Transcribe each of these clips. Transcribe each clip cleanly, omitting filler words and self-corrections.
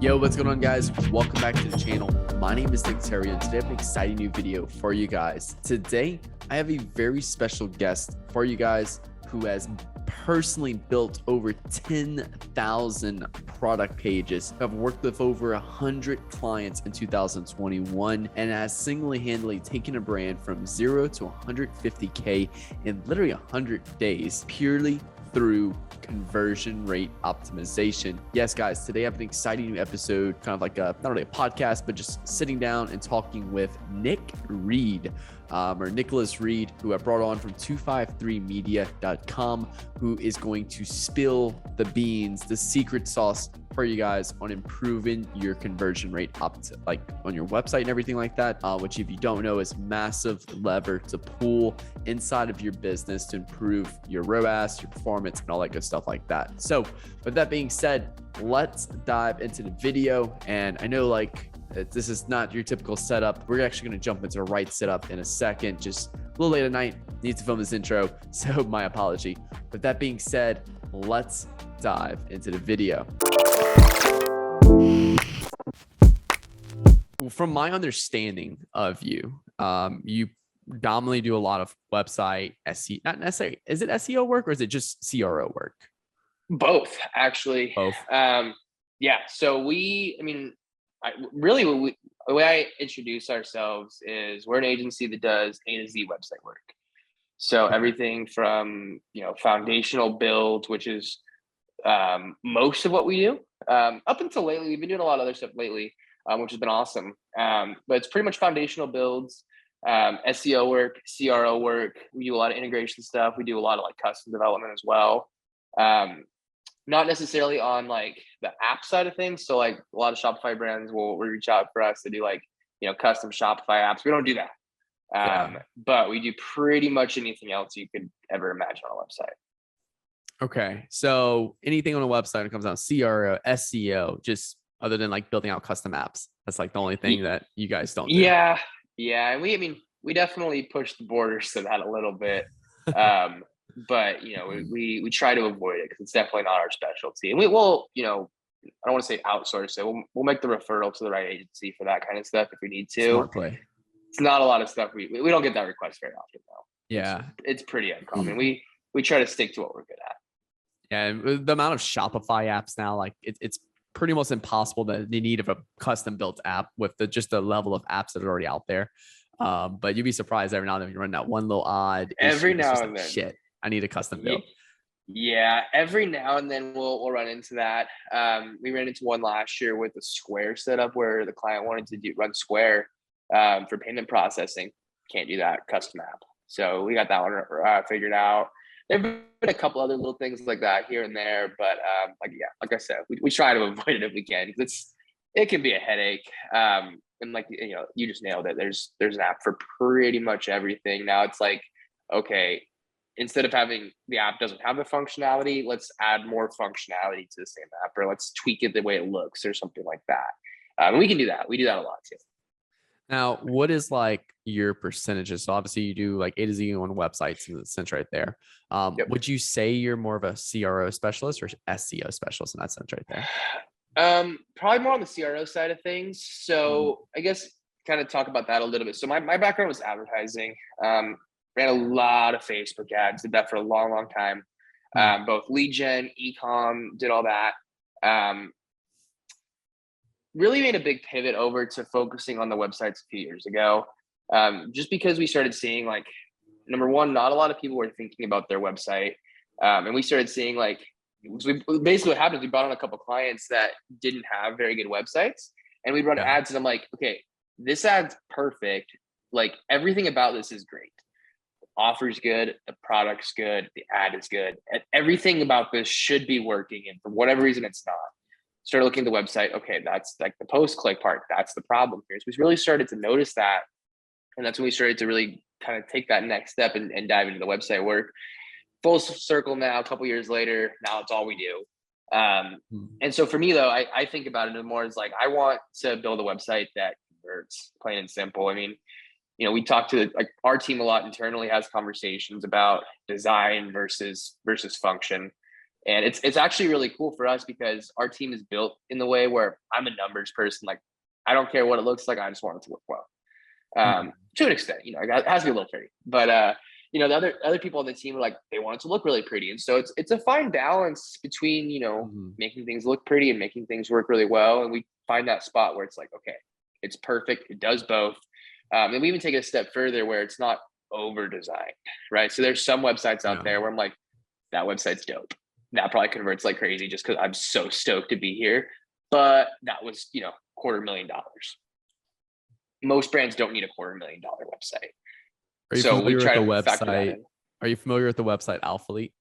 Yo, what's going on, guys? Welcome back to the channel. My name is Nick Theriot, and today I have an exciting new video for you guys. Today, I have a very special guest for you guys who has personally built over 10,000 product pages. I've worked with over 100 clients in 2021 and has single-handedly taken a brand from 0 to 150K in literally 100 days, purely through conversion rate optimization. Yes, guys, today I have an exciting new episode, kind of like not really a podcast, but just sitting down and talking with Nick Reed, or Nicholas Reed, who I brought on from 253media.com, who is going to spill the beans, the secret sauce for you guys on improving your conversion rate up to like on your website and everything like that, which if you don't know is massive lever to pull inside of your business to improve your ROAS, your performance, and all that good stuff like that. So with that being said, let's dive into the video. And I know this is not your typical setup. We're actually going to jump into the right setup in a second. Just a little late at night, need to film this intro, so my apology. With that being said, let's dive into the video. From my understanding of you, you predominantly do a lot of website SEO, not necessarily, is it SEO work or is it just CRO work? Both, actually. Both. Yeah. So the way I introduce ourselves is we're an agency that does A to Z website work. So everything from, foundational builds, which is most of what we do. Up until lately, we've been doing a lot of other stuff lately, which has been awesome. But it's pretty much foundational builds, SEO work, CRO work. We do a lot of integration stuff. We do a lot of custom development as well. Not necessarily on the app side of things. So a lot of Shopify brands will reach out for us to do custom Shopify apps. We don't do that. But we do pretty much anything else you could ever imagine on a website. Okay. So anything on a website when it comes down to CRO, SEO, just other than building out custom apps. That's the only thing that you guys don't do. Yeah. And we definitely push the borders to that a little bit. But we try to avoid it because it's definitely not our specialty. And we will, I don't want to say outsource it. We'll make the referral to the right agency for that kind of stuff if we need to. Smart play. It's not a lot of stuff. We don't get that request very often though. Yeah. It's pretty uncommon. We try to stick to what we're good at. Yeah. And the amount of Shopify apps now, it's pretty much impossible the need of a custom built app with just the level of apps that are already out there. But you'd be surprised every now and then you run that one little odd every now and then. Shit, I need a custom build. Yeah, every now and then we'll run into that. We ran into one last year with a Square setup where the client wanted to run Square for payment processing. Can't do that custom app. So we got that one figured out. There've been a couple other little things like that here and there, but like I said, we try to avoid it if we can because it can be a headache. And you just nailed it. There's an app for pretty much everything. Now it's okay, instead of having the app doesn't have the functionality, let's add more functionality to the same app, or let's tweak it the way it looks or something like that. And we can do that. We do that a lot too. Now, what is your percentages? So obviously you do A to Z on websites in the sense right there. Yep. Would you say you're more of a CRO specialist or SEO specialist in that sense right there? Probably more on the CRO side of things. So I guess kind of talk about that a little bit. So my background was advertising. Ran a lot of Facebook ads, did that for a long, long time. Both lead gen, e-com, did all that. Really made a big pivot over to focusing on the websites a few years ago. Just because we started seeing number one, not a lot of people were thinking about their website. And we started seeing basically what happened is we brought on a couple of clients that didn't have very good websites and we'd run ads and I'm okay, this ad's perfect. Everything about this is great. The offer's good. The product's good. The ad is good. And everything about this should be working. And for whatever reason, it's not. Started looking at the website. Okay, that's the post-click part. That's the problem here. So we really started to notice that. And that's when we started to really kind of take that next step and dive into the website work. Full circle now, a couple years later, now it's all we do. And so for me though, I think about it more as I want to build a website that converts, plain and simple. We talk to our team a lot internally, has conversations about design versus function. And it's actually really cool for us because our team is built in the way where I'm a numbers person. Like, I don't care what it looks like. I just want it to look well. To an extent, it has to be a little pretty, but the other people on the team are like, they want it to look really pretty. And so it's a fine balance between, making things look pretty and making things work really well. And we find that spot where it's like, okay, it's perfect. It does both. And we even take it a step further where it's not over designed, right? So there's some websites out there where I'm like, that website's dope. That probably converts like crazy just because I'm so stoked to be here. But that was, $250,000. Most brands don't need a $250,000 website. Are you familiar with the website? Are you familiar with the website Alphalete?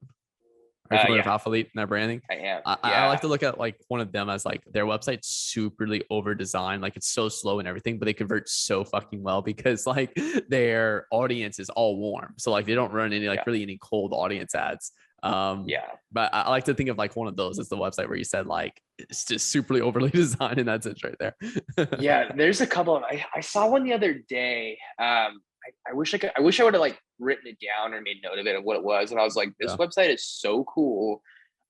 Are you familiar with Alphalete and their branding? I am. I like to look at like one of them as like their website's superly over designed. Like it's so slow and everything, but they convert so fucking well because like their audience is all warm. So like they don't run any really any cold audience ads. But I like to think of like one of those as the website where you said like it's just superly overly designed, and that's it right there. Yeah, there's a couple of I saw one the other day. I wish I would have like written it down or made note of it of what it was. And I was like, this website is so cool.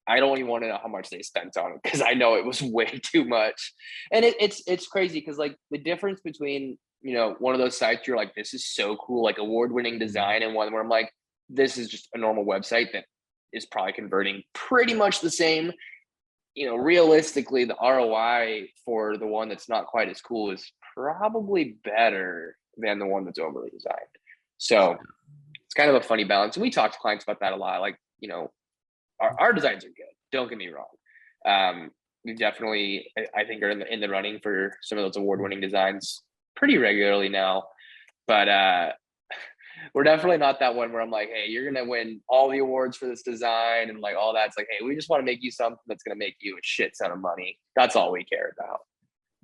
I don't even want to know how much they spent on it because I know it was way too much. And it's crazy because like the difference between, one of those sites you're like, this is so cool, like award-winning design, and one where I'm like, this is just a normal website that is probably converting pretty much the same. Realistically, the ROI for the one that's not quite as cool is probably better than the one that's overly designed. So it's kind of a funny balance. And we talk to clients about that a lot. Like, our designs are good. Don't get me wrong. We definitely, I think, are in the running for some of those award-winning designs pretty regularly now. But we're definitely not that one where I'm like, hey, you're going to win all the awards for this design and like all that. It's like, hey, we just want to make you something that's going to make you a shit ton of money. That's all we care about.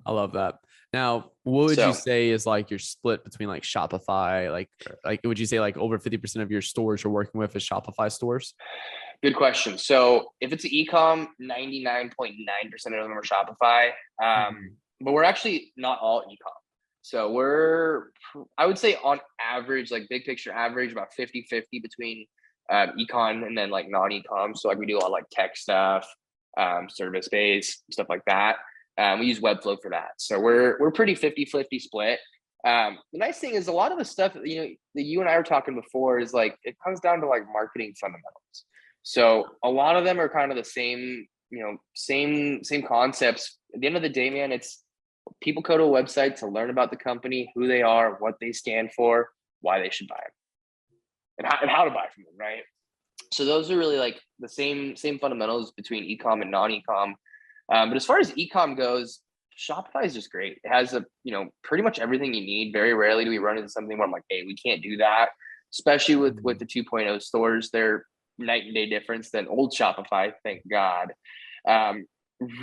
I love that. Now, what would you say is like your split between like Shopify? Like, would you say like over 50% of your stores you're working with is Shopify stores? Good question. So if it's e-com, 99.9% of them are Shopify. But we're actually not all e-com. So I would say on average, like big picture average, about 50-50 between e-com and then like non-e-com. So like we do a lot of like tech stuff, service-based, stuff like that. We use Webflow for that. So we're pretty 50-50 split. The nice thing is a lot of the stuff, that you and I were talking before is like, it comes down to like marketing fundamentals. So a lot of them are kind of the same, same concepts. At the end of the day, man, it's people go to a website to learn about the company, who they are, what they stand for, why they should buy them, and how to buy from them, right? So those are really like the same fundamentals between e-com and non-e-com. But as far as e-com goes, Shopify is just great. It has pretty much everything you need. Very rarely do we run into something where I'm like, hey, we can't do that. Especially with the 2.0 stores, they're night and day difference than old Shopify, thank God.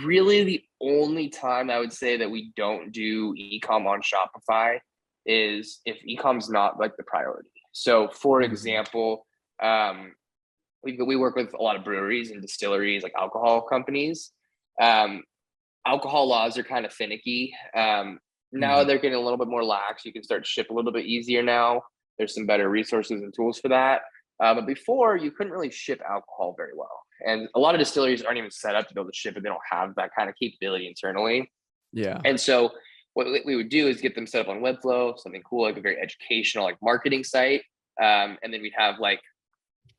Really the only time I would say that we don't do e-com on Shopify is if e-com's not like the priority. So for example, we work with a lot of breweries and distilleries, like alcohol companies. Alcohol laws are kind of finicky. Now they're getting a little bit more lax. You can start to ship a little bit easier now. There's some better resources and tools for that. But before, you couldn't really ship alcohol very well. And a lot of distilleries aren't even set up to be able to ship it. They don't have that kind of capability internally. Yeah. And so what we would do is get them set up on Webflow, something cool, like a very educational, like marketing site. And then we'd have like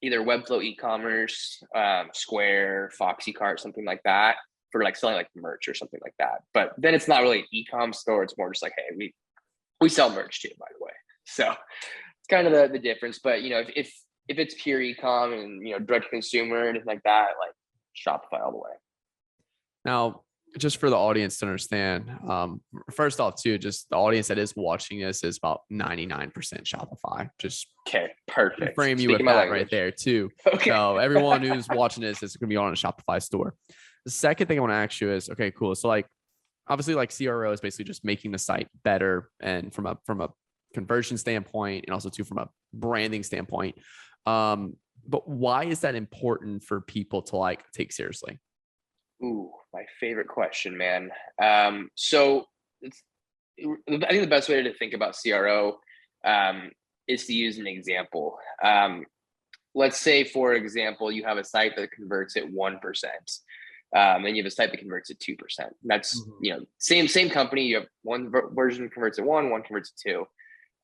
either Webflow eCommerce, Square, Foxycart, something like that for like selling like merch or something like that. But then it's not really an e-com store. It's more just like, hey, we sell merch too, by the way. So it's kind of the difference. But, if it's pure e-com and, direct to consumer and anything like that, like Shopify all the way. Now, just for the audience to understand, first off too, just the audience that is watching this is about 99% Shopify. Just okay, perfect. Frame you with that right there too. Okay. So everyone who's watching this is going to be on a Shopify store. The second thing I want to ask you is, okay, cool. So like, obviously like CRO is basically just making the site better. And from a conversion standpoint and also too, from a branding standpoint. But why is that important for people to like take seriously? Ooh, my favorite question, man. So I think the best way to think about CRO is to use an example. let's say, for example, you have a site that converts at 1%. And you have a site that converts at 2%. That's, same company. You have one version converts at 1 converts at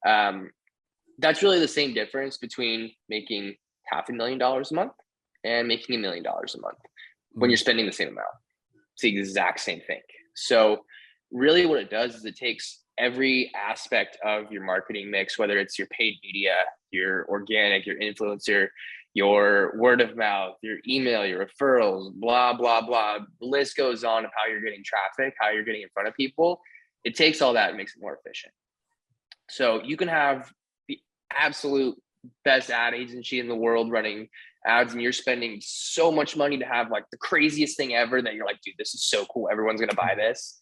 2. That's really the same difference between making $500,000 a month and making $1 million a month when you're spending the same amount. It's the exact same thing. So really what it does is it takes every aspect of your marketing mix, whether it's your paid media, your organic, your influencer, your word of mouth, your email, your referrals, blah, blah, blah. The list goes on of how you're getting traffic, how you're getting in front of people. It takes all that and makes it more efficient. So you can have the absolute best ad agency in the world running ads, and you're spending so much money to have like the craziest thing ever that you're like, dude, this is so cool. Everyone's going to buy this.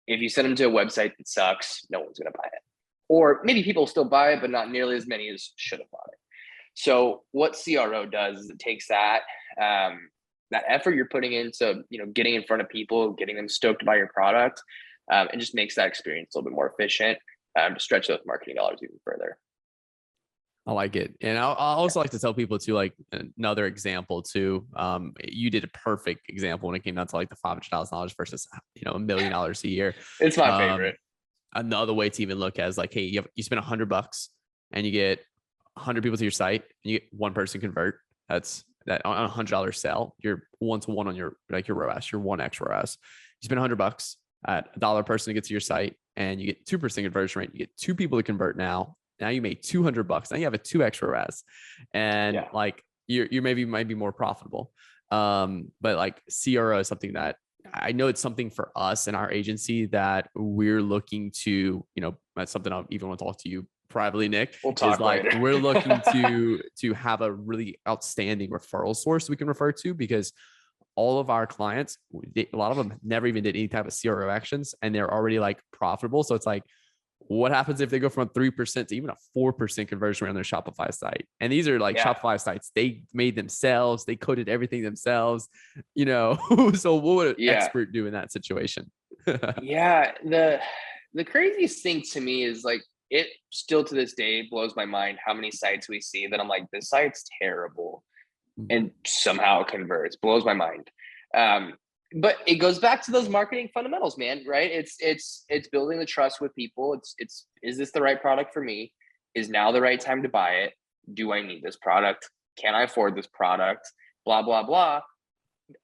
If you send them to a website that sucks, no one's going to buy it. Or maybe people still buy it, but not nearly as many as should have bought it. So what CRO does is it takes that effort you're putting into, getting in front of people, getting them stoked by your product, and just makes that experience a little bit more efficient to stretch those marketing dollars even further. I like it. And I also like to tell people too, like another example too. You did a perfect example when it came down to like the $500,000 versus, $1 million a year. It's my favorite. Another way to even look at is like, hey, you spend $100 and you get 100 people to your site and you get one person convert. That's that on a $100 sale. You're 1-to-1 on your ROAS, your 1x ROAS. You spend $100 at $1 person to get to your site and you get 2% conversion rate. You get 2 people to convert now. Now you made $200. Now you have a 2x ROAS, and like you might be more profitable. But like CRO is something that I know it's something for us in our agency that we're looking to, that's something I even want to talk to you privately, Nick. We'll talk later. We're looking to have a really outstanding referral source we can refer to, because all of our clients, a lot of them never even did any type of CRO actions and they're already like profitable. So it's like, what happens if they go from a 3% to even a 4% conversion rate on their Shopify site? And these are like Shopify sites they made themselves. They coded everything themselves, So what would an expert do in that situation? The craziest thing to me is like, it still to this day blows my mind how many sites we see that I'm like, this site's terrible and somehow it converts. Blows my mind. But it goes back to those marketing fundamentals, man, right? It's building the trust with people. It's is this the right product for me? Is now the right time to buy it? Do I need this product? Can I afford this product? Blah, blah, blah.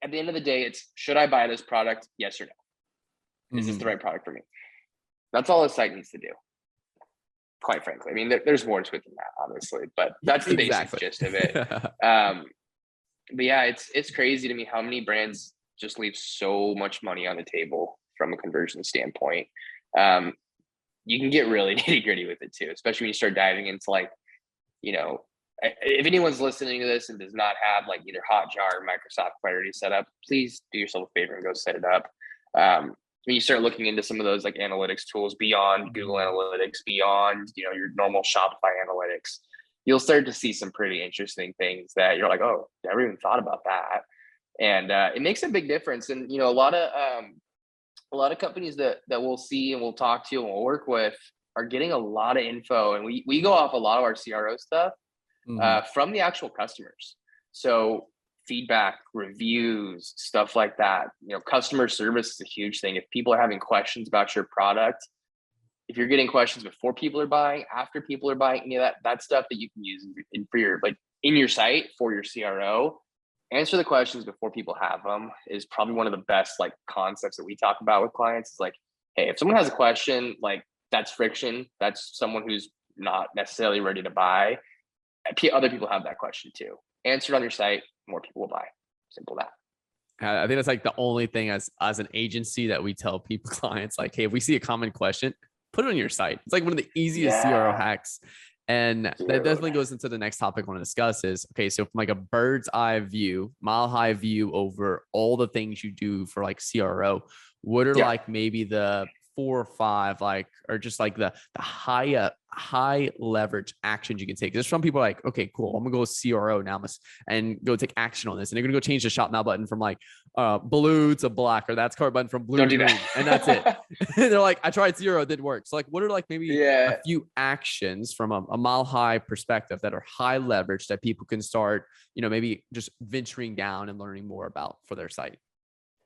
At the end of the day, it's, should I buy this product? Yes or no? Is this the right product for me? That's all a site needs to do, quite frankly. I mean, there's more to it than that, honestly, but that's the basic gist of it. But yeah, it's crazy to me how many brands just leave so much money on the table from a conversion standpoint. You can get really nitty gritty with it too, especially when you start diving into like, if anyone's listening to this and does not have like either Hotjar or Microsoft Clarity set up, please do yourself a favor and go set it up. When you start looking into some of those like analytics tools beyond Google Analytics, beyond, your normal Shopify analytics, you'll start to see some pretty interesting things that you're like, oh, I never even thought about that. And it makes a big difference. And, a lot of companies that we'll see and we'll talk to and we'll work with are getting a lot of info. And we go off a lot of our CRO stuff from the actual customers. So feedback, reviews, stuff like that. Customer service is a huge thing. If people are having questions about your product, if you're getting questions before people are buying, after people are buying, that stuff that you can use in your site for your CRO. Answer the questions before people have them is probably one of the best like concepts that we talk about with clients. It's like, hey, if someone has a question, like that's friction. That's someone who's not necessarily ready to buy. Other people have that question too. Answer it on your site, more people will buy. Simple that. I think that's like the only thing as an agency that we tell clients, like, hey, if we see a common question, put it on your site. It's like one of the easiest CRO hacks. And that definitely goes into the next topic I want to discuss is, okay, so from like a bird's eye view, mile high view over all the things you do for like CRO, what are like maybe the 4 or 5, like, or just like the high leverage actions you can take. There's some people are like, okay, cool, I'm gonna go with CRO now and go take action on this. And they're gonna go change the shop now button from like blue to black, or that's card button from blue Don't to do green. that. And that's it. And they're like, I tried zero, it didn't work. So like, what are like maybe a Yeah. few actions from a mile high perspective that are high leverage that people can start, maybe just venturing down and learning more about for their site?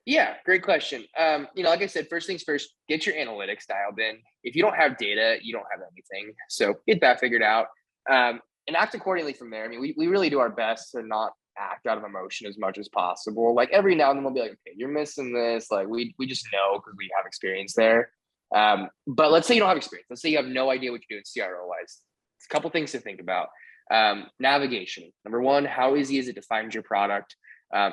Yeah, great question. Like I said, first things first, get your analytics dialed in. If you don't have data, you don't have anything. So get that figured out, and act accordingly from there. I mean, we really do our best to not act out of emotion as much as possible. Like every now and then we'll be like, okay, you're missing this. Like we just know because we have experience there. But let's say you don't have experience. Let's say you have no idea what you're doing CRO wise. It's a couple things to think about. Navigation. Number one, how easy is it to find your product?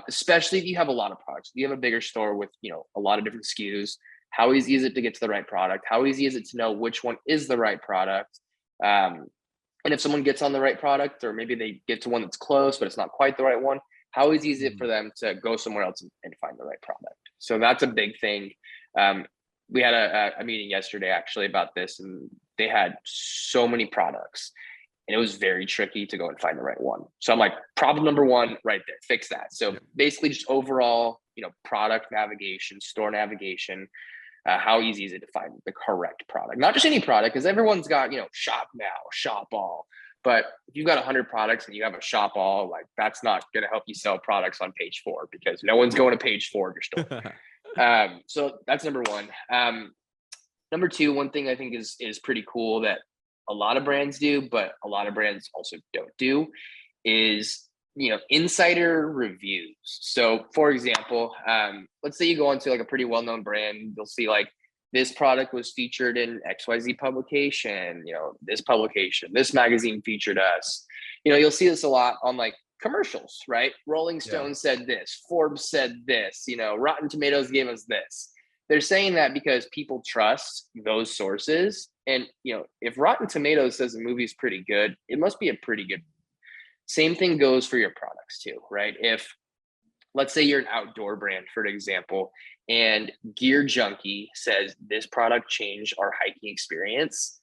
Especially if you have a lot of products. If you have a bigger store with a lot of different SKUs, how easy is it to get to the right product? How easy is it to know which one is the right product? And if someone gets on the right product, or maybe they get to one that's close but it's not quite the right one, how easy is it for them to go somewhere else and find the right product? So that's a big thing. We had a meeting yesterday actually about this, and they had so many products and it was very tricky to go and find the right one. So I'm like, problem number one right there, fix that. So basically just overall, product navigation, store navigation, how easy is it to find the correct product? Not just any product, because everyone's got, shop now, shop all. But if you've got 100 products and you have a shop all, like that's not going to help you sell products on page 4 because no one's going to page 4 of your store. So that's number one. Number two, one thing I think is pretty cool that a lot of brands do, but a lot of brands also don't do, is insider reviews. So for example, let's say you go into like a pretty well-known brand, you'll see like this product was featured in XYZ publication, this publication, this magazine featured us. You'll see this a lot on like commercials, right? Rolling Stone said this, Forbes said this, Rotten Tomatoes gave us this. They're saying that because people trust those sources. And, if Rotten Tomatoes says a movie's pretty good, it must be a pretty good movie. Same thing goes for your products too, right? If let's say you're an outdoor brand, for example, and Gear Junkie says this product changed our hiking experience,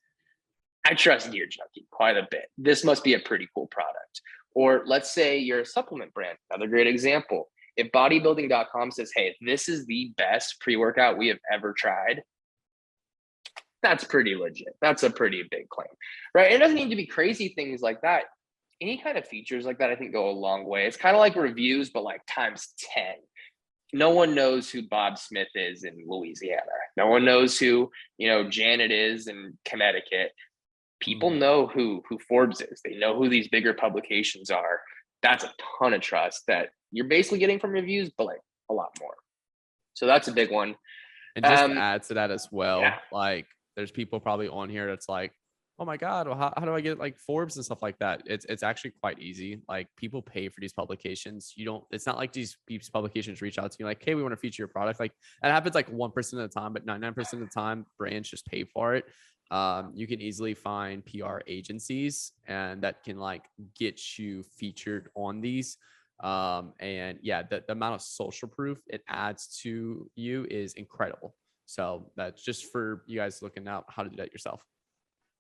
I trust Gear Junkie quite a bit. This must be a pretty cool product. Or let's say you're a supplement brand, another great example. If bodybuilding.com says, hey, this is the best pre-workout we have ever tried, that's pretty legit. That's a pretty big claim, right? It doesn't need to be crazy things like that. Any kind of features like that, I think, go a long way. It's kind of like reviews, but like times 10. No one knows who Bob Smith is in Louisiana. No one knows who, Janet is in Connecticut. People know who Forbes is. They know who these bigger publications are. That's a ton of trust that you're basically getting from reviews, but like a lot more. So that's a big one. And just to add to that as well, yeah. like there's people probably on here that's like, oh my God, well, how do I get like Forbes and stuff like that? It's actually quite easy. Like people pay for these publications. It's not like these publications reach out to you like, hey, we want to feature your product. Like that happens like 1% of the time, but 99% of the time brands just pay for it. You can easily find PR agencies and that can like get you featured on these. And yeah, the amount of social proof it adds to you is incredible. So that's just for you guys looking out how to do that yourself.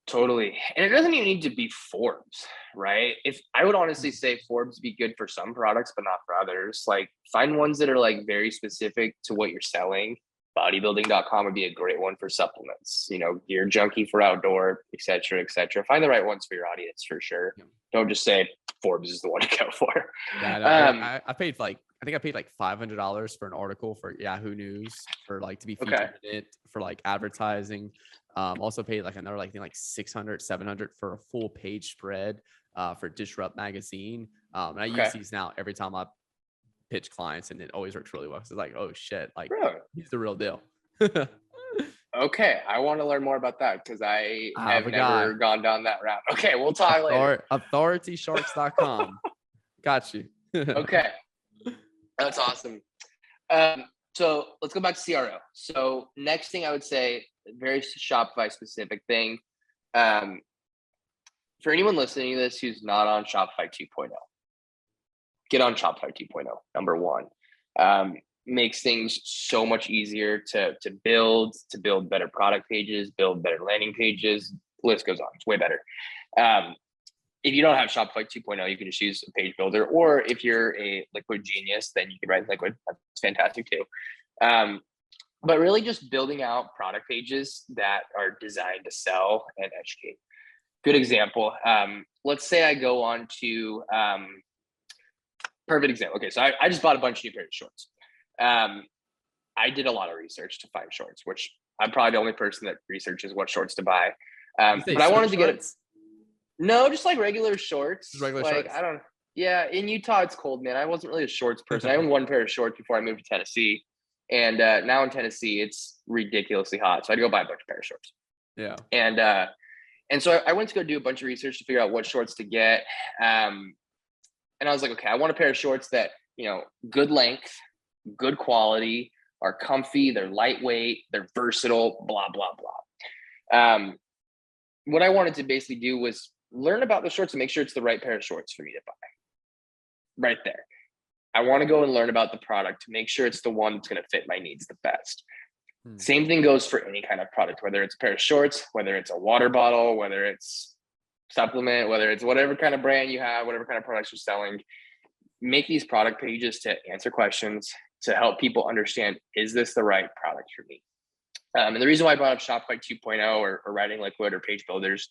Totally. And it doesn't even need to be Forbes, right? If I would honestly say Forbes be good for some products, but not for others. Like find ones that are like very specific to what you're selling. Bodybuilding.com would be a great one for supplements, Gear Junkie for outdoor, et cetera, et cetera. Find the right ones for your audience for sure. Yeah. Don't just say Forbes is the one to go for. Yeah, I paid like $500 for an article for Yahoo News for like to be featured in it for like advertising. Also paid like another like $600, $700 for a full page spread for Disrupt magazine. And I use these now every time I pitch clients, and it always works really well. So it's like, oh shit, like he's the real deal. Okay, I want to learn more about that because I have never gone down that route. Okay, we'll talk later. AuthoritySharks.com. Got you. Okay, that's awesome. So let's go back to CRO. So next thing I would say, very Shopify specific thing. For anyone listening to this who's not on Shopify 2.0, get on Shopify 2.0, number one. makes things so much easier to build better product pages, build better landing pages. The list goes on. It's way better. If you don't have Shopify 2.0, you can just use a page builder, or if you're a Liquid genius, then you can write Liquid. That's fantastic too. But really just building out product pages that are designed to sell and educate. Good example. Let's say I go on to, perfect example. Okay, so I just bought a bunch of new pairs of shorts. I did a lot of research to find shorts, which I'm probably the only person that researches what shorts to buy. But I wanted to get it. No, just like regular shorts. Just regular like shorts. I don't. Yeah, in Utah it's cold, man. I wasn't really a shorts person. I owned one pair of shorts before I moved to Tennessee, and now in Tennessee it's ridiculously hot, so I'd go buy a bunch of pair of shorts. Yeah. And so I went to go do a bunch of research to figure out what shorts to get. And I was like, okay, I want a pair of shorts that, good length, good quality, are comfy, they're lightweight, they're versatile, blah, blah, blah. What I wanted to basically do was learn about the shorts and make sure it's the right pair of shorts for me to buy. Right there. I want to go and learn about the product to make sure it's the one that's going to fit my needs the best. Same thing goes for any kind of product, whether it's a pair of shorts, whether it's a water bottle, whether it's supplement, whether it's whatever kind of brand you have, whatever kind of products you're selling. Make these product pages to answer questions, to help people understand, is this the right product for me? And the reason why I brought up Shopify 2.0 or writing Liquid or page builders,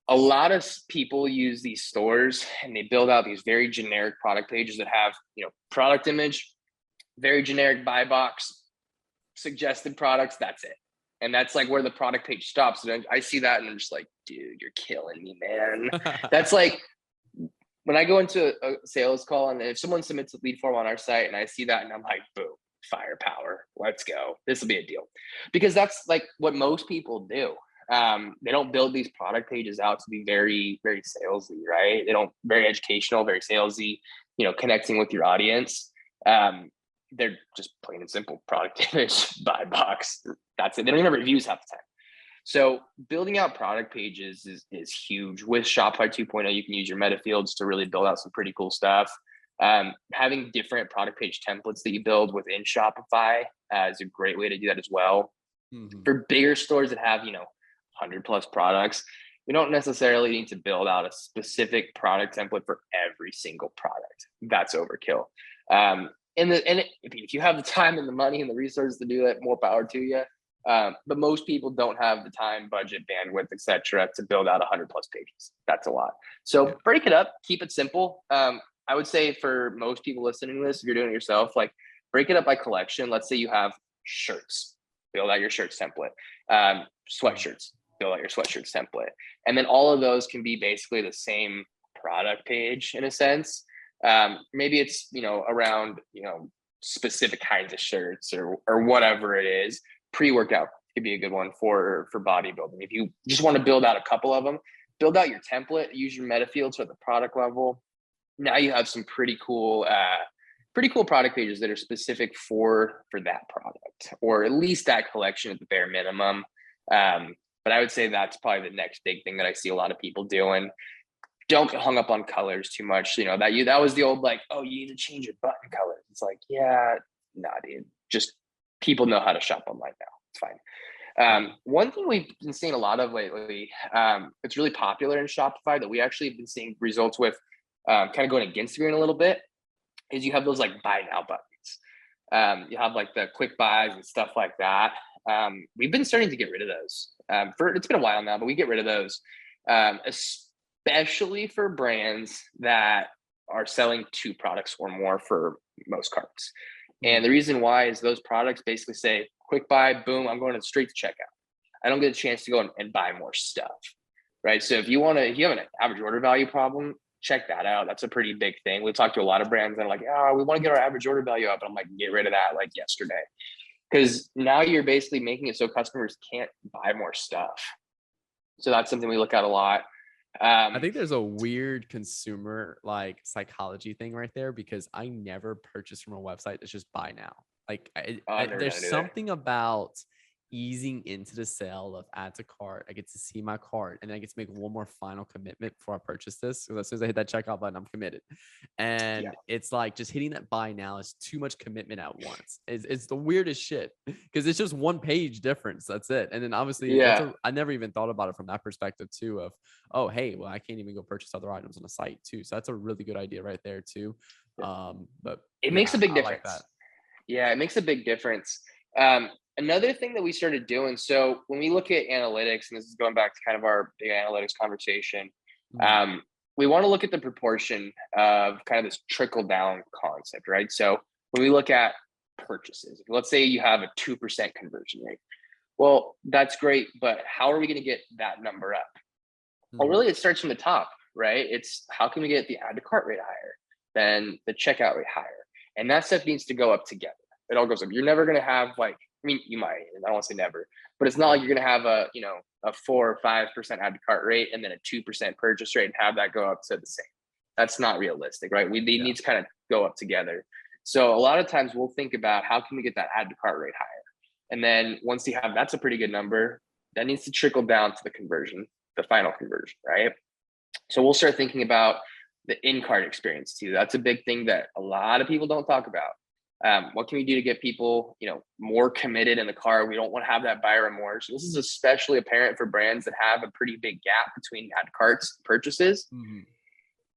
a lot of people use these stores and they build out these very generic product pages that have, product image, very generic buy box, suggested products, that's it. And that's like where the product page stops. And I see that and I'm just like, dude, you're killing me, man. That's like when I go into a sales call and if someone submits a lead form on our site and I see that and I'm like, boom, firepower, let's go. This will be a deal. Because that's like what most people do. They don't build these product pages out to be very, very salesy, right? They don't very educational, very salesy, connecting with your audience. They're just plain and simple product image, buy box. That's it. They don't even have reviews half the time. So building out product pages is huge. With Shopify 2.0, you can use your meta fields to really build out some pretty cool stuff. Having different product page templates that you build within Shopify is a great way to do that as well. Mm-hmm. For bigger stores that have, 100 plus products, we don't necessarily need to build out a specific product template for every single product. That's overkill. If you have the time and the money and the resources to do that, more power to you. But most people don't have the time, budget, bandwidth, etc., to build out 100 plus pages. That's a lot. So break it up, keep it simple. I would say for most people listening to this, if you're doing it yourself, like break it up by collection. Let's say you have shirts, build out your shirts template. Sweatshirts, build out your sweatshirts template. And then all of those can be basically the same product page in a sense. Maybe it's, around, specific kinds of shirts or whatever it is. Pre-workout could be a good one for bodybuilding. If you just want to build out a couple of them, build out your template, use your meta fields at the product level. Now you have some pretty cool product pages that are specific for that product, or at least that collection at the bare minimum. But I would say that's probably the next big thing that I see a lot of people doing. Don't get hung up on colors too much. That was the old like, oh, you need to change your button colors. It's like, yeah, nah, dude. Just people know how to shop online now. It's fine. One thing we've been seeing a lot of lately, it's really popular in Shopify that we actually have been seeing results with, kind of going against the grain a little bit, is you have those like buy now buttons. You have like the quick buys and stuff like that. We've been starting to get rid of those. It's been a while now, but we get rid of those, especially for brands that are selling 2 products or more for most carts. And the reason why is those products basically say quick buy, boom, I'm going straight to checkout. I don't get a chance to go and buy more stuff, right? So if you have an average order value problem, check that out. That's a pretty big thing. We talked to a lot of brands that are like, we want to get our average order value up. And I'm like, get rid of that like yesterday. Because now you're basically making it so customers can't buy more stuff. So that's something we look at a lot. I think there's a weird consumer like psychology thing right there, because I never purchase from a website that's just buy now. Like there's something about easing into the sale of add to cart. I get to see my cart, and then I get to make one more final commitment before I purchase this. So as soon as I hit that checkout button, I'm committed. Yeah. And it's like just hitting that buy now is too much commitment at once. It's the weirdest shit because it's just one page difference. That's it. And then obviously Yeah. I never even thought about it from that perspective too of, oh, hey, well, I can't even go purchase other items on the site too. So that's a really good idea right there too. But It makes yeah, a big I like that. difference. Yeah, it makes a big difference. Um, Another thing that we started doing, so when we look at analytics, and this is going back to kind of our big analytics conversation, Mhm. um, we want to look at the proportion of kind of this trickle down concept, right? So when we look at purchases, let's say you have a 2% conversion rate. Well, that's great, but how are we going to get that number up? Well, Mhm. really, it starts from the top, right? It's how can we get the add to cart rate higher, then the checkout rate higher, and that stuff needs to go up together. It all goes up. You're never going to have like, I mean, you might. I don't want to say never, but it's not like Right. you're going to have a 4 or 5% add to cart rate and then a 2% purchase rate and have that go up to the same. That's not realistic, right? They Yeah. need to kind of go up together. So a lot of times we'll think about how can we get that add to cart rate higher, and then once you have that's a pretty good number, that needs to trickle down to the conversion, the final conversion, right? So we'll start thinking about the in-cart experience too. That's a big thing that a lot of people don't talk about. What can we do to get people, more committed in the cart? We don't want to have that buyer remorse. This is especially apparent for brands that have a pretty big gap between add carts and purchases. Mhm.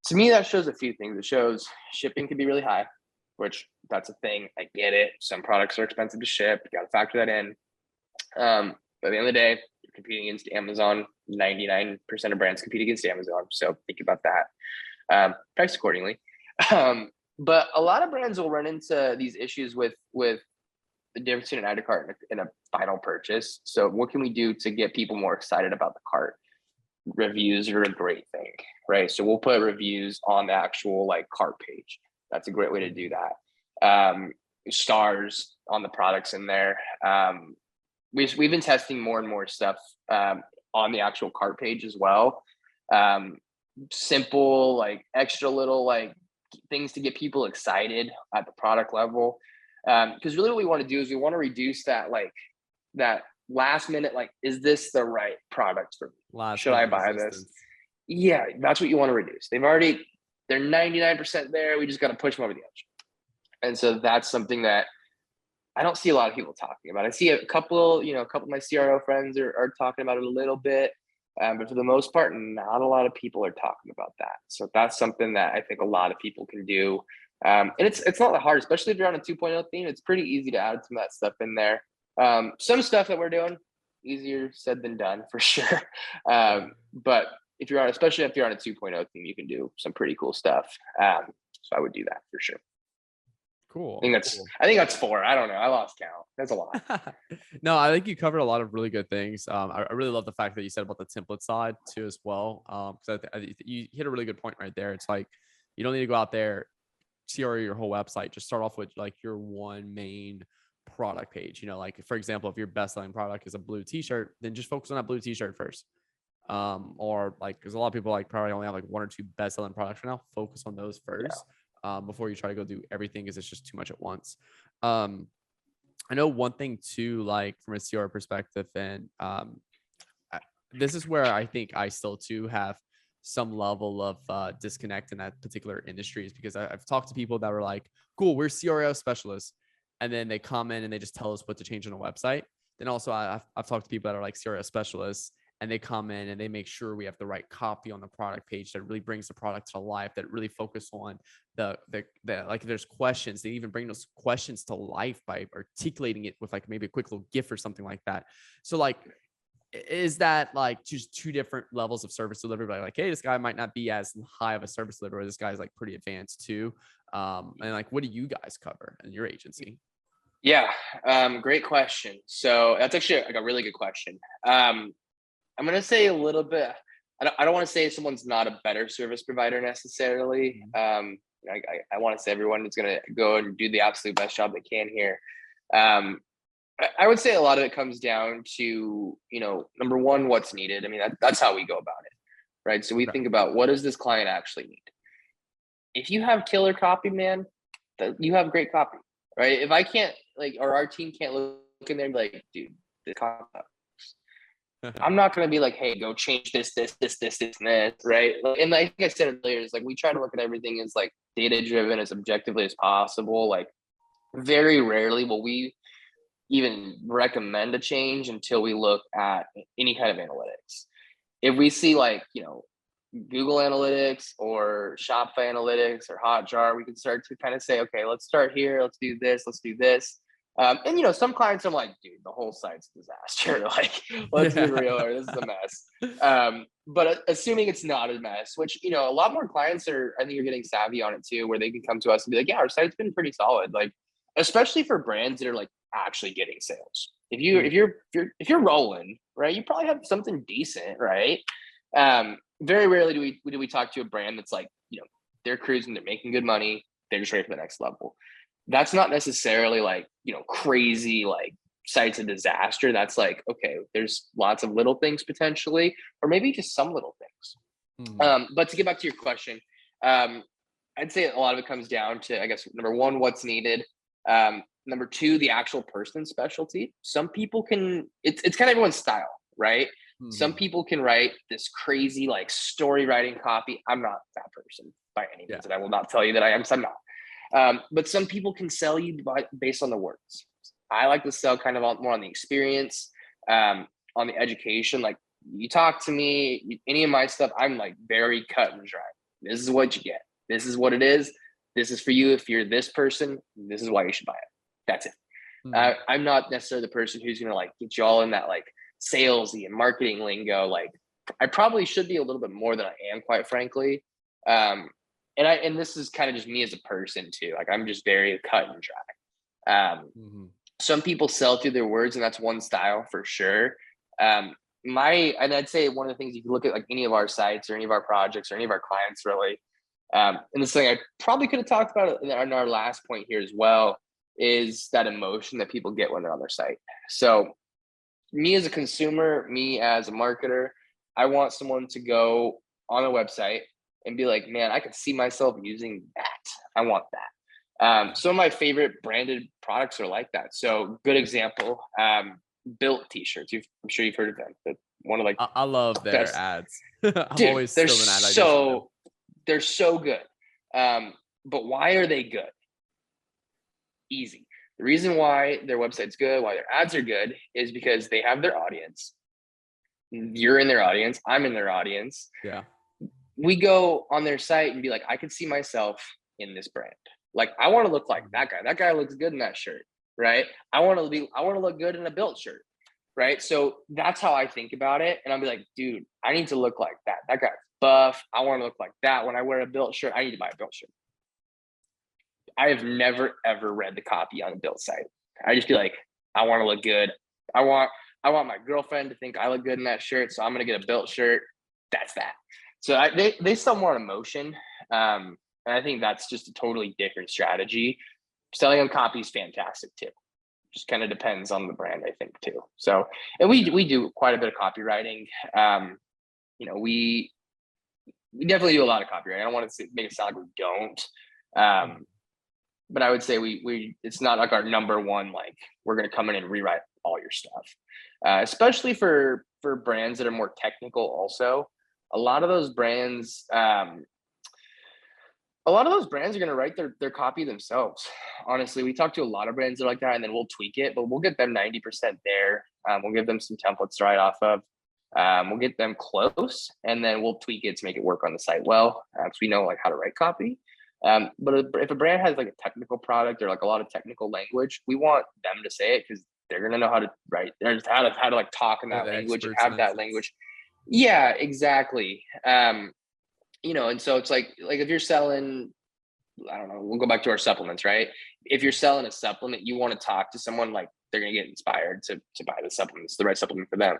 To me, that shows a few things. It shows shipping can be really high, which that's a thing. I get it. Some products are expensive to ship. You got to factor that in. But at the end of the day, you're competing against Amazon. 99% of brands compete against Amazon. So think about that. Price accordingly. But a lot of brands will run into these issues with the difference between an add to cart and a final purchase. So what can we do to get people more excited about the cart? Reviews are a great thing, right? So we'll put reviews on the actual like cart page. That's a great way to do that. Stars on the products in there. We've been testing more and more stuff on the actual cart page as well. Simple, like extra little like things to get people excited at the product level. Because really what we want to do is we want to reduce that last minute, like, is this the right product for me? Last Should I minute buy this? resistance. Yeah, that's what you want to reduce. They're 99% there. We just got to push them over the edge. And so that's something that I don't see a lot of people talking about. I see a couple of my CRO friends are talking about it a little bit. But for the most part, not a lot of people are talking about that. So that's something that I think a lot of people can do. And it's not that hard, especially if you're on a 2.0 theme. It's pretty easy to add some of that stuff in there. Some stuff that we're doing, easier said than done for sure. Yeah. But especially if you're on a 2.0 theme, you can do some pretty cool stuff. So I would do that for sure. Cool. Cool. I think that's 4. I don't know. I lost count. That's a lot. No, I think you covered a lot of really good things. I really love the fact that you said about the template side too as well. Because you hit a really good point right there. It's like you don't need to go out there, CRO your whole website. Just start off with like your one main product page. Like for example, if your best selling product is a blue T-shirt, then just focus on that blue T-shirt first. Or like, because a lot of people like probably only have like 1 or 2 best selling products right now. Focus on those Yeah. first. Before you try to go do everything, because it's just too much at once. I know one thing too, like from a CR perspective, and this is where I think I still too have some level of disconnect in that particular industry, is because I've talked to people that were like, cool, we're CRO specialists. And then they come in and they just tell us what to change on a website. Then also I've talked to people that are like CRO specialists, and they come in and they make sure we have the right copy on the product page that really brings the product to life, that really focus on the like if there's questions, they even bring those questions to life by articulating it with like maybe a quick little GIF or something like that. So like, is that like just 2 different levels of service delivery? Like, hey, this guy might not be as high of a service delivery. This guy's like pretty advanced too. And like, what do you guys cover in your agency? Yeah. Great question. So that's actually like a really good question. I'm going to say a little bit. I don't want to say someone's not a better service provider necessarily. I want to say everyone is going to go and do the absolute best job they can here. I would say a lot of it comes down to, number one, what's needed. I mean, that's how we go about it, right? So we Okay. think about, what does this client actually need? If you have killer copy, man, you have great copy, right? If I can't, like, or our team can't look in there and be like, dude, this concept. I'm not going to be like, hey, go change this, and this, right? And like I said earlier, it's like we try to look at everything as like data driven, as objectively as possible. Like very rarely will we even recommend a change until we look at any kind of analytics. If we see like, Google Analytics or Shopify Analytics or Hotjar, we can start to kind of say, okay, let's start here. Let's do this. And some clients I'm like, dude, the whole site's a disaster. Like, let's be real here. This is a mess. But assuming it's not a mess, which, a lot more clients I think you're getting savvy on it too, where they can come to us and be like, yeah, our site's been pretty solid. Like, especially for brands that are like actually getting sales. If you're rolling, right, you probably have something decent, right? Very rarely do we talk to a brand that's like, they're cruising, they're making good money, they're just ready for the next level. That's not necessarily like, crazy, like site's a disaster. That's like, okay, there's lots of little things potentially, or maybe just some little things. But to get back to your question, I'd say a lot of it comes down to, I guess, number one, what's needed. Number two, the actual person's specialty. Some people it's kind of everyone's style, right? Some people can write this crazy like story writing copy. I'm not that person by any means, and I will not tell you that I am. So I'm not. But some people can sell you based on the words. I like to sell kind of more on the experience, on the education. Like you talk to me, any of my stuff, I'm like very cut and dry. This is what you get. This is what it is. This is for you. If you're this person, this is why you should buy it. That's it. I'm not necessarily the person who's going to like get you all in that like salesy and marketing lingo. Like I probably should be a little bit more than I am, quite frankly. And this is kind of just me as a person too. Like I'm just very cut and dry. Some people sell through their words, and that's one style for sure. And I'd say one of the things, if you look at like any of our sites or any of our projects or any of our clients really, and this thing I probably could have talked about in our last point here as well, is that emotion that people get when they're on their site. So me as a consumer, me as a marketer, I want someone to go on a website and be like, man, I could see myself using that. I want that. Some of my favorite branded products are like that. So good example, Built t-shirts. I'm sure you've heard of them. But one of like I love their best ads. Dude, always they're still an ad. they're so good. But why are they good? Easy. The reason why their website's good, why their ads are good, is because they have their audience. You're in their audience. I'm in their audience. Yeah. We go on their site and be like, I could see myself in this brand. Like, I want to look like that guy. That guy looks good in that shirt, right? I want to look good in a Built shirt, right? So that's how I think about it. And I'll be like, dude, I need to look like that. That guy's buff. I want to look like that. When I wear a Built shirt, I need to buy a Built shirt. I have never, ever read the copy on a Built site. I just be like, I want to look good. I want my girlfriend to think I look good in that shirt. So I'm going to get a Built shirt. That's that. So they sell more on emotion. And I think that's just a totally different strategy. Selling on copy is fantastic too. Just kind of depends on the brand, I think too. So, and we do quite a bit of copywriting. We definitely do a lot of copywriting. I don't want to make it sound like we don't. But I would say we it's not like our number one, like we're going to come in and rewrite all your stuff, especially for brands that are more technical. Also, a lot of those brands are going to write their copy themselves. Honestly, we talk to a lot of brands that are like that, and then we'll tweak it, but we'll get them 90% there. We'll give them some templates to write off of. We'll get them close, and then we'll tweak it to make it work on the site well, because we know like how to write copy. But if a brand has like a technical product or like a lot of technical language, we want them to say it because they're gonna know how to write, how to like talk in that language and have that language. Yeah, exactly. And so it's like if you're selling, I don't know, we'll go back to our supplements, right? If you're selling a supplement, you want to talk to someone like they're going to get inspired to buy the supplement. It's the right supplement for them.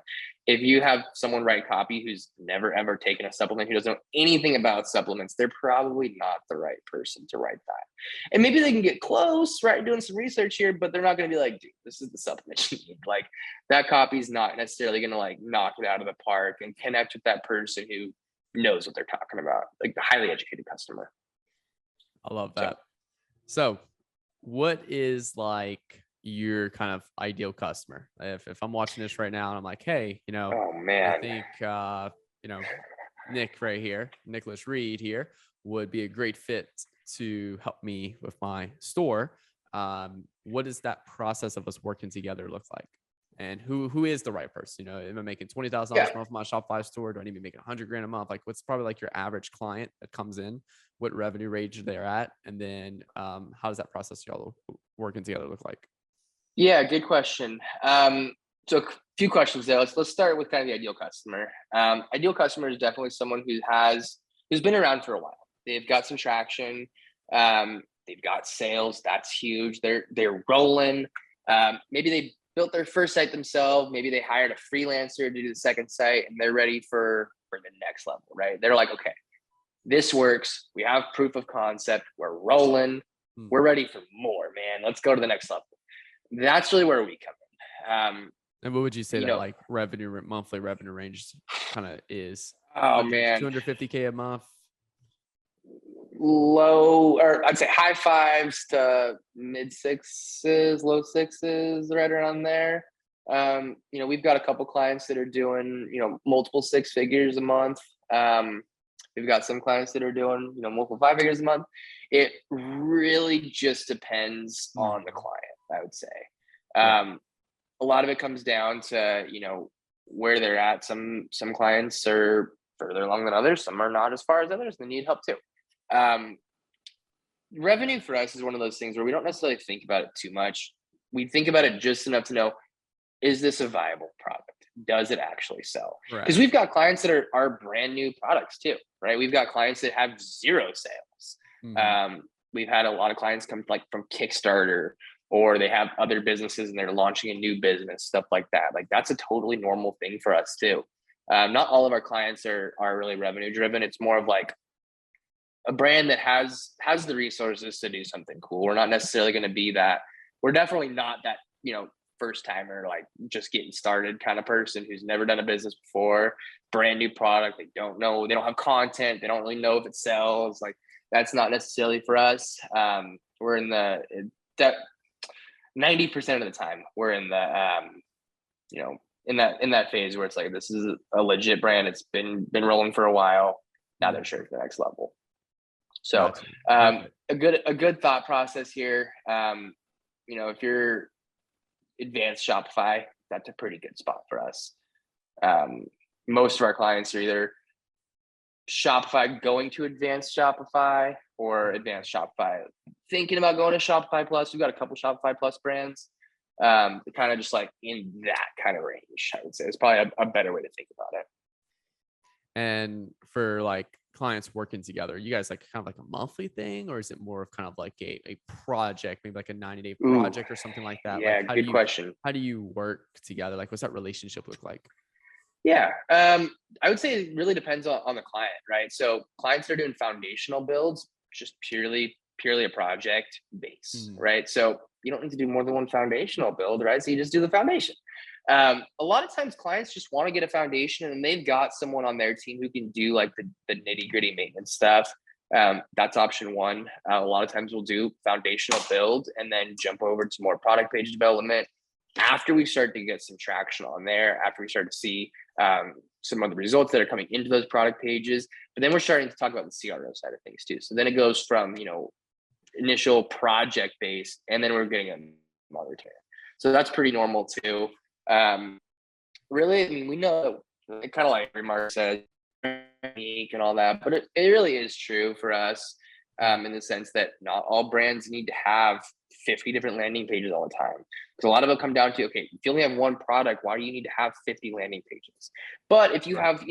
If you have someone write copy who's never, ever taken a supplement, who doesn't know anything about supplements, they're probably not the right person to write that. And maybe they can get close, right? Doing some research here, but they're not going to be like, dude, this is the supplement you need. Like that copy is not necessarily going to like knock it out of the park and connect with that person who knows what they're talking about, like the highly educated customer. I love that. So what is like your kind of ideal customer? If I'm watching this right now and I'm like, hey, Oh I man. think, Nick right here, Nicholas Reed here, would be a great fit to help me with my store. What does that process of us working together look like? And who is the right person? Am I making $20,000 Yeah. a month from my Shopify store? Do I need to be making 100 grand a month? Like, what's probably like your average client that comes in? What revenue range they're at? And then how does that process y'all working together look like? Yeah, good question. So a few questions there. Let's start with kind of the ideal customer. Ideal customer is definitely someone who's been around for a while. They've got some traction. They've got sales. That's huge. They're rolling. Maybe they built their first site themselves. Maybe they hired a freelancer to do the second site, and they're ready for the next level, right? They're like, okay, this works. We have proof of concept. We're rolling. We're ready for more, man. Let's go to the next level. That's really where we come in. And what would you say that like monthly revenue range kind of is? Oh man, 250K a month. Low, or I'd say high fives to mid sixes, low sixes, right around there. We've got a couple clients that are doing, multiple six figures a month. We've got some clients that are doing, multiple 5 figures a month. It really just depends on the client, I would say. A lot of it comes down to, where they're at. Some clients are further along than others. Some are not as far as others. They need help too. Revenue for us is one of those things where we don't necessarily think about it too much. We think about it just enough to know, is this a viable product? Does it actually sell? Because we've got clients that are brand new products too, right? We've got clients that have 0 sales. We've had a lot of clients come from Kickstarter, or they have other businesses and they're launching a new business, stuff like that. Like that's a totally normal thing for us too. Not all of our clients are really revenue driven. It's more of like a brand that has the resources to do something cool. We're not necessarily going to be that. We're definitely not that, first timer, like just getting started kind of person who's never done a business before, brand new product. They don't know, they don't have content. They don't really know if it sells. Like that's not necessarily for us. We're in that 90% of the time we're in the, in that phase where it's like, this is a legit brand. It's been rolling for a while. Now they're sure for the next level. So a good thought process here. If you're advanced Shopify, that's a pretty good spot for us. Most of our clients are either Shopify going to advanced Shopify or advanced Shopify thinking about going to Shopify Plus. We've got a couple Shopify Plus brands. Kind of just like in that kind of range, I would say. It's probably a better way to think about it. And for like clients working together, you guys like kind of like a monthly thing, or is it more of kind of like a project, maybe like a 90-day project or something like that? Yeah, like, good question. How do you work together? Like, what's that relationship look like? Yeah, I would say it really depends on the client, right? So clients that are doing foundational builds, just purely a project base, right? So you don't need to do more than one foundational build, right? So you just do the foundation. A lot of times clients just want to get a foundation and they've got someone on their team who can do like the nitty gritty maintenance stuff. That's option one. A lot of times we'll do foundational build and then jump over to more product page development after we start to get some traction on there, after we start to see some of the results that are coming into those product pages. But then we're starting to talk about the CRO side of things too. So then it goes from, initial project base, and then we're getting a monetary. So that's pretty normal too. Really, I mean, we know it kind of like Mark said, unique and all that, but it really is true for us in the sense that not all brands need to have 50 different landing pages all the time. Because a lot of it come down to, okay, if you only have one product, why do you need to have 50 landing pages? But if you have,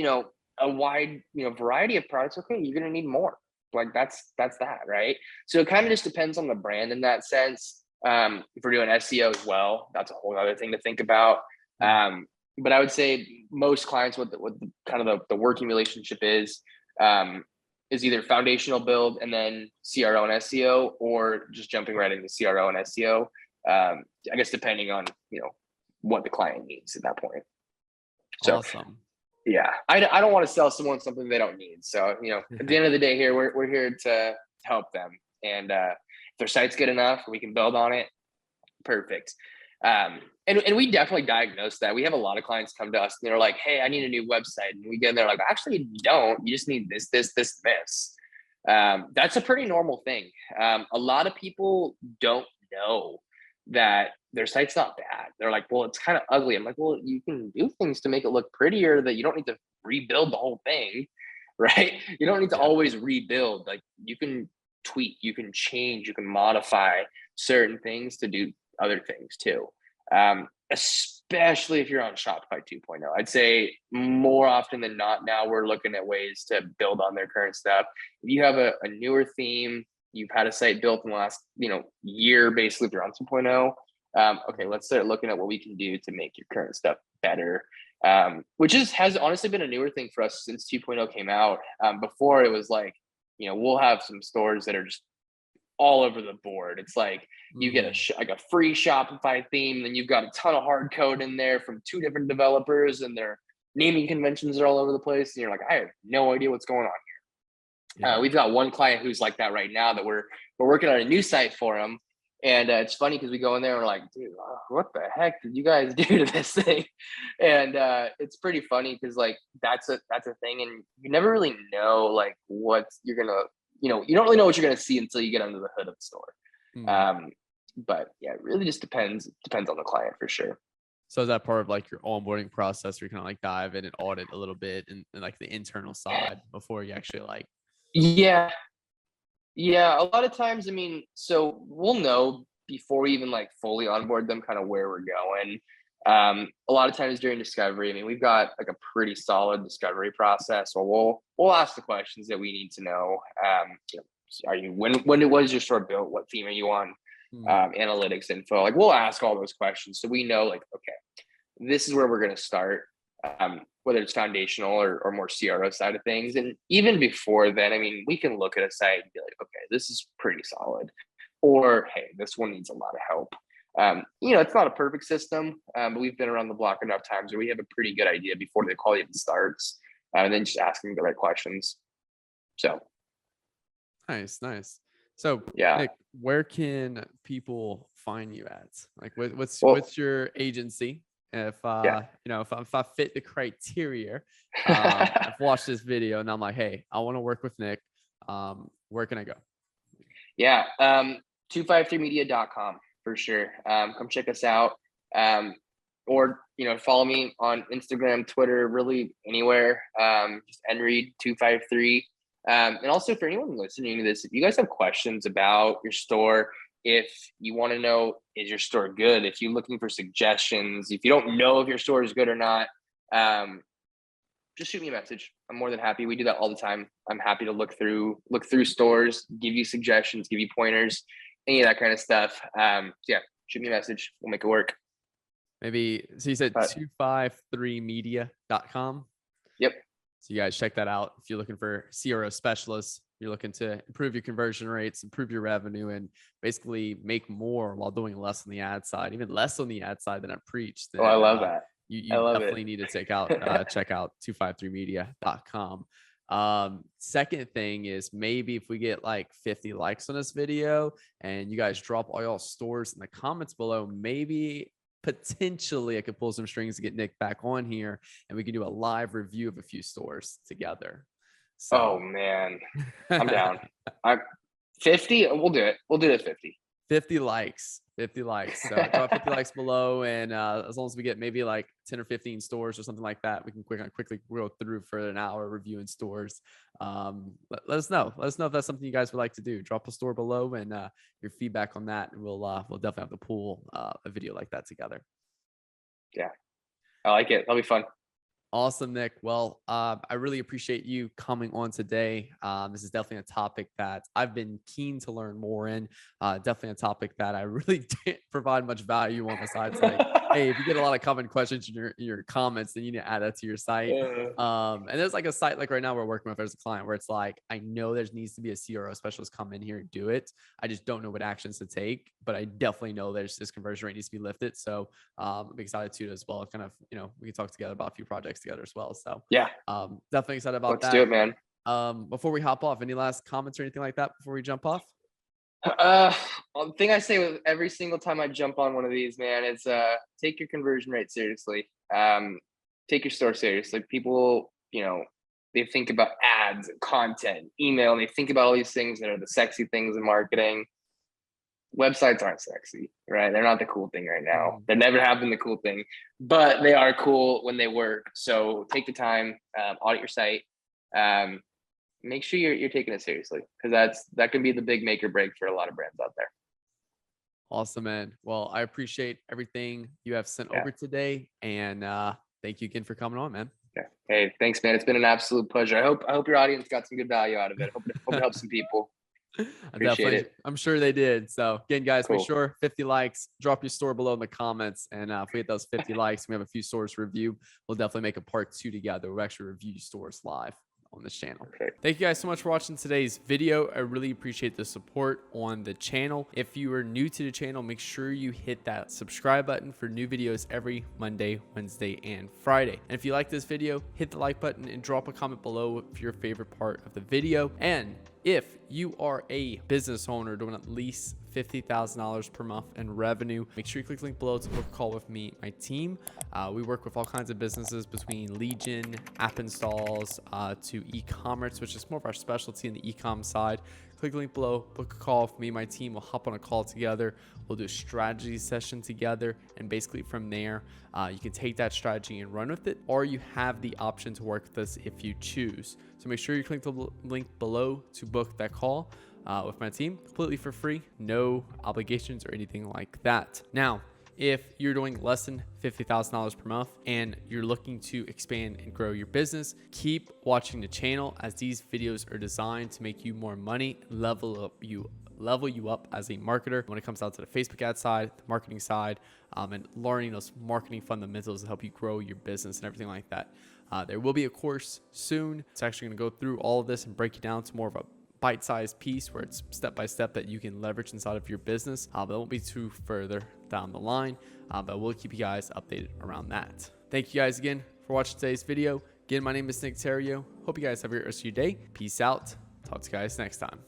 a wide, variety of products, okay, you're going to need more. Like that's that, right? So it kind of just depends on the brand in that sense. If we're doing SEO as well, that's a whole other thing to think about. But I would say most clients, what the kind of the working relationship is either foundational build and then CRO and SEO, or just jumping right into CRO and SEO. I guess depending on what the client needs at that point. So, awesome. Yeah, I don't want to sell someone something they don't need. So at the end of the day, here we're here to help them, and if their site's good enough, we can build on it. Perfect. And we definitely diagnose that. We have a lot of clients come to us and they're like, hey, I need a new website. And we get in there like, actually, you don't. You just need this, this, this, this. That's a pretty normal thing. A lot of people don't know that their site's not bad. They're like, well, it's kind of ugly. I'm like, well, you can do things to make it look prettier, that you don't need to rebuild the whole thing, right? You don't need to always rebuild. Like, you can tweak, you can change, you can modify certain things to do other things too. Especially if you're on Shopify 2.0. I'd say more often than not now we're looking at ways to build on their current stuff. If you have a newer theme, you've had a site built in the last year, basically, if you're on 2.0, okay, let's start looking at what we can do to make your current stuff better. Which has honestly been a newer thing for us since 2.0 came out. Before it was like, we'll have some stores that are just all over the board. It's like you get a free Shopify theme, then you've got a ton of hard code in there from 2 different developers, and their naming conventions are all over the place. And you're like, I have no idea what's going on here. We've got one client who's like that right now, that we're working on a new site for him. And it's funny because we go in there and we're like, dude, what the heck did you guys do to this thing? And it's pretty funny because like that's a thing, and you never really know like what you're gonna, you don't really know what you're gonna see until you get under the hood of the store. But yeah, it really just depends on the client for sure. So is that part of like your onboarding process where you kind of like dive in and audit a little bit and like the internal side before you actually like? Yeah. A lot of times, I mean, so we'll know before we even like fully onboard them kind of where we're going. A lot of times during discovery, I mean, we've got like a pretty solid discovery process. So we'll ask the questions that we need to know. Are you, when was your store built? What theme are you on? Analytics info. Like, we'll ask all those questions so we know like, okay, this is where we're going to start. Whether it's foundational or more CRO side of things. And even before then, I mean, we can look at a site and be like, okay, this is pretty solid. Or, hey, this one needs a lot of help. It's not a perfect system, but we've been around the block enough times where we have a pretty good idea before the call even starts, and then just asking the right questions. So. Nice. So yeah, Nick, where can people find you at? Like, what's your agency? If if I fit the criteria, I've watched this video and I'm like, hey, I want to work with Nick. Where can I go? Yeah, 253media.com for sure. Come check us out. Or follow me on Instagram, Twitter, really anywhere. Just nreed253. And also for anyone listening to this, if you guys have questions about your store, if you want to know, is your store good? If you're looking for suggestions, if you don't know if your store is good or not, just shoot me a message. I'm more than happy. We do that all the time. I'm happy to look through stores, give you suggestions, give you pointers, any of that kind of stuff. Yeah, shoot me a message. We'll make it work. Maybe, so you said 253media.com. Yep. So you guys check that out. If you're looking for CRO specialists, you're looking to improve your conversion rates, improve your revenue, and basically make more while doing less on the ad side, even less on the ad side than I preached. I love that. You definitely need to check out 253media.com. Second thing is, maybe if we get like 50 likes on this video and you guys drop all y'all stores in the comments below, maybe potentially I could pull some strings to get Nick back on here and we can do a live review of a few stores together. So. Oh man, I'm down. 50. We'll do it. We'll do it 50. 50 likes. So drop 50 likes below, and as long as we get maybe like 10 or 15 stores or something like that, we can quickly go through for an hour reviewing stores. Let us know. Let us know if that's something you guys would like to do. Drop a store below and your feedback on that, and we'll definitely have to pull a video like that together. Yeah, I like it. That'll be fun. Awesome, Nick. Well, I really appreciate you coming on today. This is definitely a topic that I've been keen to learn more in. Definitely a topic that I really didn't provide much value on, besides like, hey, if you get a lot of common questions in your comments, then you need to add that to your site. And there's like a site like right now we're working with, there's a client where it's like, I know there needs to be a CRO specialist come in here and do it. I just don't know what actions to take, but I definitely know there's this conversion rate needs to be lifted. So I'm excited to as well. Kind of, we can talk together about a few projects together as well. So yeah, definitely excited about that. Let's do it, man. Before we hop off, any last comments or anything like that before we jump off? thing I say with every single time I jump on one of these, man, is take your conversion rate seriously. Take your store seriously. People, they think about ads and content, email, and they think about all these things that are the sexy things in marketing. Websites aren't sexy, right? They're not the cool thing right now. They never have been the cool thing, but they are cool when they work. So take the time, audit your site, make sure you're taking it seriously, because that can be the big make or break for a lot of brands out there. Awesome, man. Well, I appreciate everything you have sent over today, and thank you again for coming on, man. Yeah. Hey, thanks, man. It's been an absolute pleasure. I hope your audience got some good value out of it. Hope it helps some people. Appreciate it. I'm sure they did. So again, guys, Cool. make sure 50 likes, drop your store below in the comments. And if we hit those 50 likes, we have a few stores to review. We'll definitely make a part 2 together. We'll actually review stores live on this channel. Okay. Thank you guys so much for watching today's video. I really appreciate the support on the channel. If you are new to the channel, make sure you hit that subscribe button for new videos every Monday, Wednesday, and Friday. And if you like this video, hit the like button and drop a comment below for your favorite part of the video. And if you are a business owner doing at least $50,000 per month in revenue, make sure you click the link below to book a call with me, my team. We work with all kinds of businesses, between lead gen, app installs, to e-commerce, which is more of our specialty in the e-com side. Click the link below, book a call with me, my team. We'll hop on a call together. We'll do a strategy session together. And basically from there, you can take that strategy and run with it, or you have the option to work with us if you choose. So make sure you click the link below to book that call with my team, completely for free, no obligations or anything like that. Now, if you're doing less than $50,000 per month and you're looking to expand and grow your business, keep watching the channel, as these videos are designed to make you more money, level you up as a marketer when it comes down to the Facebook ad side, the marketing side, and learning those marketing fundamentals to help you grow your business and everything like that. There will be a course soon. It's actually going to go through all of this and break it down to more of a bite-sized piece where it's step-by-step that you can leverage inside of your business. But it won't be too further down the line, but we'll keep you guys updated around that. Thank you guys again for watching today's video. Again, my name is Nick Theriot. Hope you guys have a great rest of your day. Peace out. Talk to you guys next time.